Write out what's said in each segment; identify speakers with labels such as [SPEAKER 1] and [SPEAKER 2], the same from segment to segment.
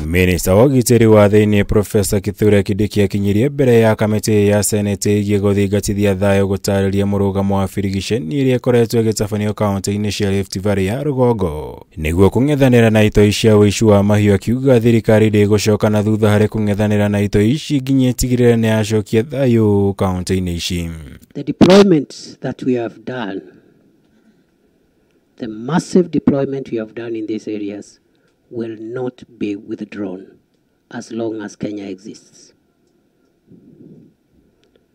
[SPEAKER 1] Minista wa ũgitĩri wa thiini Prof Kithure Kindiki akinyirie mbere ya kamĩtĩ ya Senate ĩgiĩ gũthingatithia thayu gũtarĩria murugamo wa birigiceni iria ĩkoretwo ĩgĩtabanio kaunti-inĩ cia Rift Valley ya rũgongo nĩguo kũng'ethanĩra na itoi cia wuici wa mahiu, akiuga thirikari ndĩgũcoka na thutha harĩ kũng'ethanĩra na itoi ici nginya itigirire niyacokia thayu kaunti-inĩ ici.
[SPEAKER 2] The deployment that we have done, the massive deployment we have done in these areas will not be withdrawn as long as Kenya exists.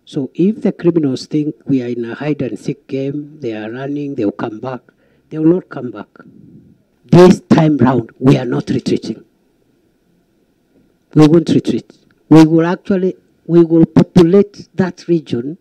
[SPEAKER 2] So if the criminals think we are in a hide and seek game, they are running, they will come back. They will not come back. This time round, we are not retreating. We won't retreat. We will populate that region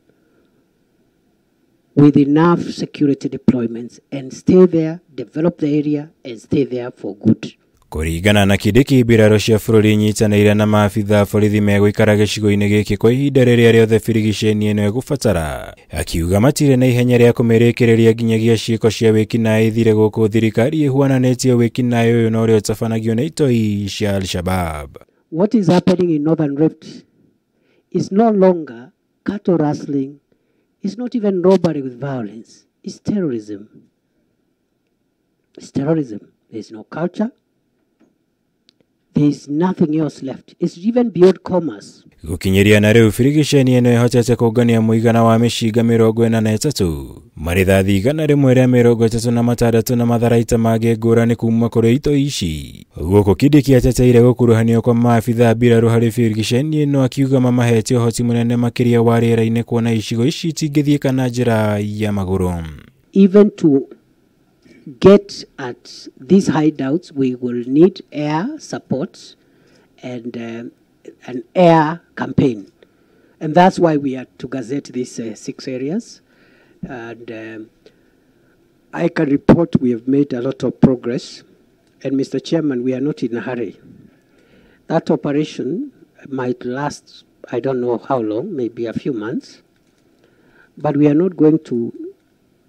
[SPEAKER 2] with enough security deployments and stay there, develop the area and stay there for good.
[SPEAKER 1] Kũringana na Kindiki, mbirarũ cia bũrũri nyitanĩire na maabitha borithi megũikara gĩcigo-inĩ gĩkĩ kwa ihinda rĩrĩa rĩothe birigiceni ĩno ĩgũbatara, akiuga matirĩ na ihenya rĩa kũmĩrĩkĩrĩria nginyagia ciĩko cia wĩkinaĩ ithire gũkũ thirikari ĩhuananĩtie wĩkinaĩ ũyũ na ũrĩa ũtabanagio na itoi cia Al-Shabab.
[SPEAKER 2] What is happening in Northern Rift is no longer cattle rustling, it's not even robbery with violence, it's terrorism. It's terrorism. There's no culture. There is nothing else left. It's even beyond commerce.
[SPEAKER 1] Gukinyiria na rĩu birigiceni ĩno ĩhotete kũngania mũigana wa mĩcinga 43 marithathi 136 na matharaita mangĩ ngũrani kuma kũrĩ itoi ici. Gũkũ Kindiki ateteire gũkuruhanio kwa maabitha mbirarũ harĩ birigiceni ĩno, akiuga mamahete ũhoti mũnene makĩria wa rĩera-inĩ kuona icigo ici itingĩthiĩka na njĩra ya magũrũ.
[SPEAKER 2] Even to get at these hideouts, we will need air support and an air campaign. And that's why we had to gazette these 6 areas. And I can report we have made a lot of progress. And Mr. Chairman, we are not in a hurry. That operation might last, I don't know how long, maybe a few months. But we are not going to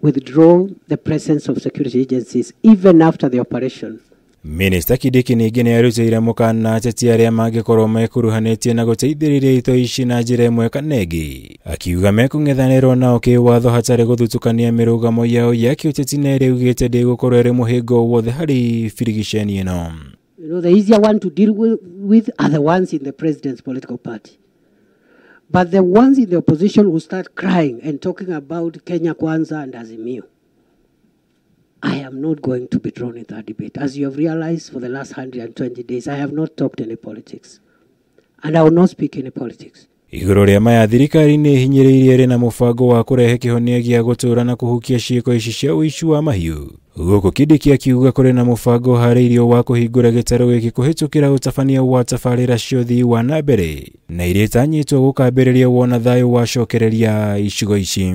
[SPEAKER 2] withdraw the presence of security agencies even after the operation.
[SPEAKER 1] Minista Kindiki ningĩ nĩarutĩire mũkana ateti arĩa mangĩkorwo mekuruhanĩtie na gũteithĩrĩria itoi ici na njĩra ĩmwe kana ĩngĩ, akiuga mekũng'ethanĩrwo nao kĩwatho hatarĩ gũthutũkania mĩrũgamo yao ya kĩũteti na ĩrĩa augĩte ndĩgũkorwo ĩrĩ mũhĩngo wothe harĩ birigiceni ĩno.
[SPEAKER 2] You know, the easier one to deal with are the ones in the president's political party. But the ones in the opposition will start crying and talking about Kenya Kwanza and Azimio. I am not going to be drawn in that debate. As you have realized, for the last 120 days, I have not talked any politics. And I will not speak any politics.
[SPEAKER 1] Igũrũ rĩa maya, thirikari nĩĩhinyiriirie ĩrĩ na mũbango wa kũrehe kĩhonia gĩa gũtũũra na kuhukia ciĩko ici cia ũici wa mahiu. Gũkũ Kindiki akiuga kũrĩ na mũbango harĩirio wa kũhingũra gĩtarũ gĩkĩ kũhĩtũkĩra ũtabania wa tabarĩra cia ũthii wa nambere na iria itanyĩtwo gũkambĩrĩria wona thayu wacokereria icigo ici.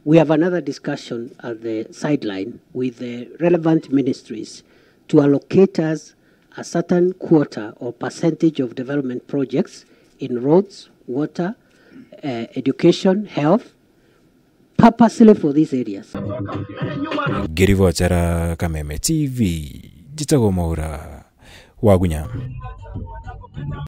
[SPEAKER 2] We have another discussion at the sideline with the relevant ministries to allocate us a certain quota or percentage of development projects in roads, water, education, health, purposely for these areas.
[SPEAKER 1] Ngĩribotera Kameme TV, njĩtagwo Mwaura wa Gunya.